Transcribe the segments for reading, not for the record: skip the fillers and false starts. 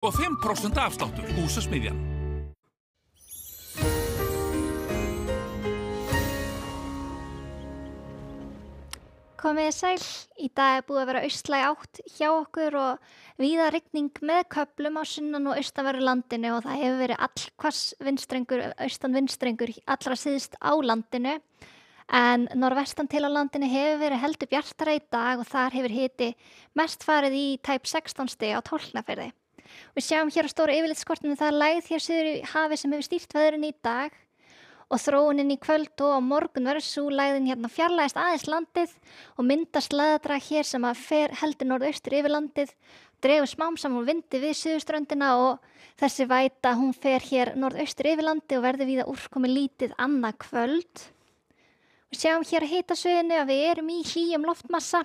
og 5% afsláttur. Húsasmiðjan. Komið sæl, í dag búið að vera austlæg átt hjá okkur og víða rigning með köflum á sunnan og austanverðu landinu og það hefur verið allhvass vindstrengur, austan vindstrengur allra síðst á landinu. En norðvestan til á landinu hefur verið heldur bjartara í dag og þar hefur hiti mest farið í tæp 16 stig á Tálknafirði. Við sjáum hér á stóra yfirlitskortinu það er lægð hér suður í hafi sem hefur stýrt veðrinu í dag og þróunin í kvöld og á morgun verður sú lægðin hérna fjarlægist aðeins landið og myndast lægðadrag hér sem að fer heldur norðaustur yfir landið, dregur smám saman úr vindi við suðurströndina og þessi væta hún fer hér norðaustur yfir landið og verður víða úrkomi lítið annað kvöld. Við sjáum hér að hitasvæðinu að við erum í hlýjum loftmassa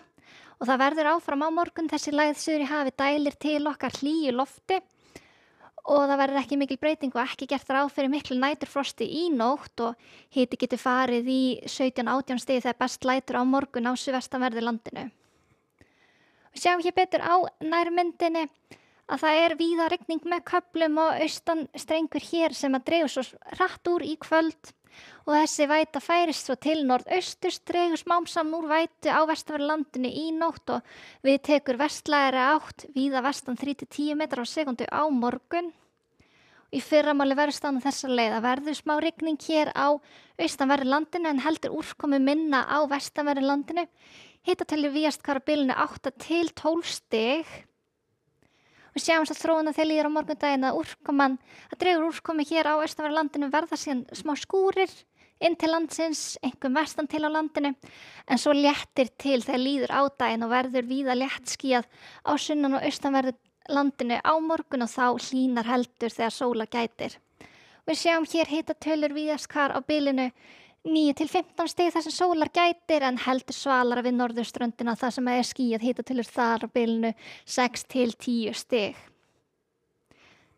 og það verður áfram á morgun þessi lægð suður í hafi dælir til okkar hlýju lofti og það verður ekki mikil breyting og ekki gert ráð fyrir miklu næturfrosti í nótt og hiti getur farið í 17-18 stigi þegar best lætur á morgun á suðvestanverðu landinu. Við sjáum hér betur á nærmyndinni að það er víða rigning með köflum og austan strengur hér sem að dregur svo hratt úr í kvöld og þessi væta færist svo til norðausturs, dregur smám saman úr vætu á vestanverðu landinu í nótt og við tekur vestlægari átt víða vestan 3-10 metrar á sekundu á morgun. Í fyrramáli verður staðan þessa leið að verður smá rigning hér á austanverðu landinu en heldur úrkomi minna á vestanverðu landinu. Hitatölu víðast hvar á bilinu 8-12 stig. Við sjáum svo þróuna þegar líður á morgundaginn að það dregur úrkomi hér á austanverðu landinu verða síðan smá skúrir inn til landsins, einkum vestan til á landinu, en svo léttir til þegar líður á daginn og verður víða léttskýjað á sunnan og austanverðu landinu á morgun og þá hlýnar heldur þegar sóla gætir. Við sjáum hér hitatölur víðast hvar á bilinu 9-15 stig þar sem sólar gætir en heldur svalara við norðurströndina þar sem er skýjað hitatölur þar á bilinu 6-10 stig.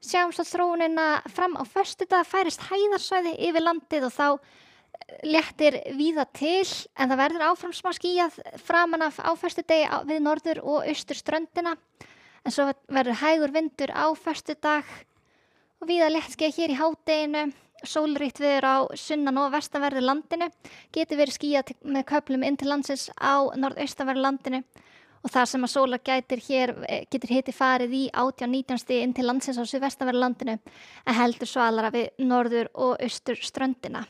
Sjáum svo þróunina fram á föstudag færist hæðarsvæði yfir landið og þá léttir víða til en það verður áfram smá skýjað framan af á föstudegi við norður og austurströndina en svo verður hægur vindur á föstudag og víða léttskýjað hér í hádeginu. Sólríkt veður á sunnan og vestanverðu landinu, getur verið skýjað með köflum inn til landsins á norðaustanverðu landinu og þar sem að sólar gætir hér getur hiti farið í 18-19 stig inn til landsins á suðvestanverðu landinu en heldur svalara við norður og austurströndina.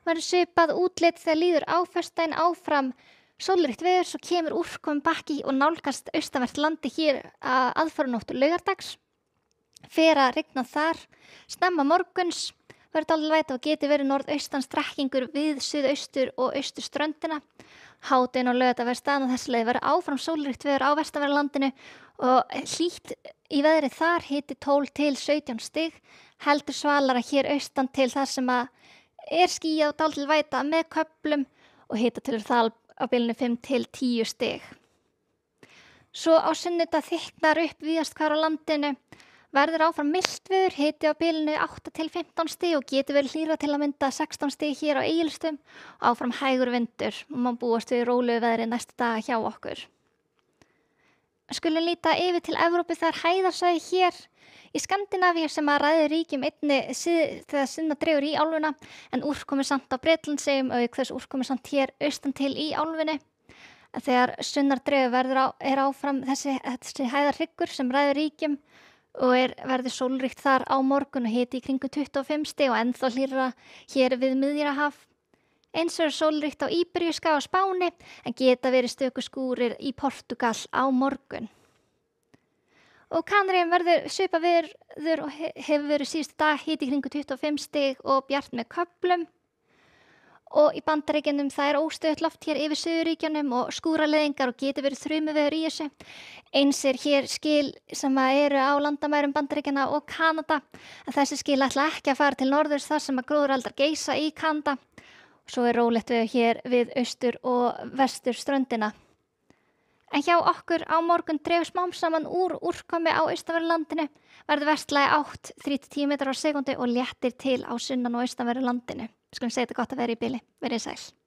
Verður svipað útlit þegar líður á föstudaginn áfram sólríkt veður svo kemur úrkomi bakki og nálgast austanvert landi hér að aðfararnótt laugardags. Fer að rigna þar, snemma morguns verður dálítil væta og getur verið norðaustan strekkingur við suðaustur og austurströndina. Hádeginu og laugardag verður staðan á þessu leið verður áfram sólríkt veður á vestanverðu landinu og hlýtt í veðri þar hiti 12-17 stig, heldur svalara hér austan til þar sem að er skýjað og dálítil væta með köflum og hitatölur þar á bilinu 5-10 stig. Svo á sunnudag þykknar upp víðast hvar á landinu. Verður áfram milt veður, hiti á bilinu 8-15 stig og getur verið hlýrra til að mynda 16 stig hér á Egilsstöðum og áfram hægur vindur og má búast við rólegu veðri næstu daga hjá okkur. Skulum líta yfir til Evrópu þar hæðarsvæði hér í Skandinavíu sem að ræður ríkjum einni þegar sunna dregur í álfuna en úrkomi samt á Bretlandseyjum og auk þess úrkomi samt hér austan til í álfunni. En þegar sunnar dregur er áfram þessi hæðarhryggur sem ræður ríkjum og verður sólríkt þar á morgun og hiti í kringum 25 stig og ennþá hlýrra hér við Miðjarðarhaf. Eins er sólríkt á Íberíuskaga og Spáni en geta verið stöku skúrir í Portúgal á morgun. Og Kanaríum verður svipað veður og hefur verið síðustu dag hiti í kringum 25 stig og bjart með köflum. Og í Bandaríkjunum það er óstöðugt loft hér yfir Suðurríkjunum og skúraleiðingar og getur verið þrumuveður í þessu. Eins er hér skil sem eru á landamærum Bandaríkjanna og Kanada en þessi skil ætla ekki að fara til norðurs þar sem að gróðureldar geisa í Kanada. Svo er rólegt veður hér við austur og vestur ströndina. En hjá okkur á morgun dregur smám saman úr úrkomi á austanverðu landinu, verður vestlægi átt 3-10 metrar á sekundu og léttir til á sunnan og austanverðu landinu. Skulum segja þetta gott að vera í bili. Verið sæl.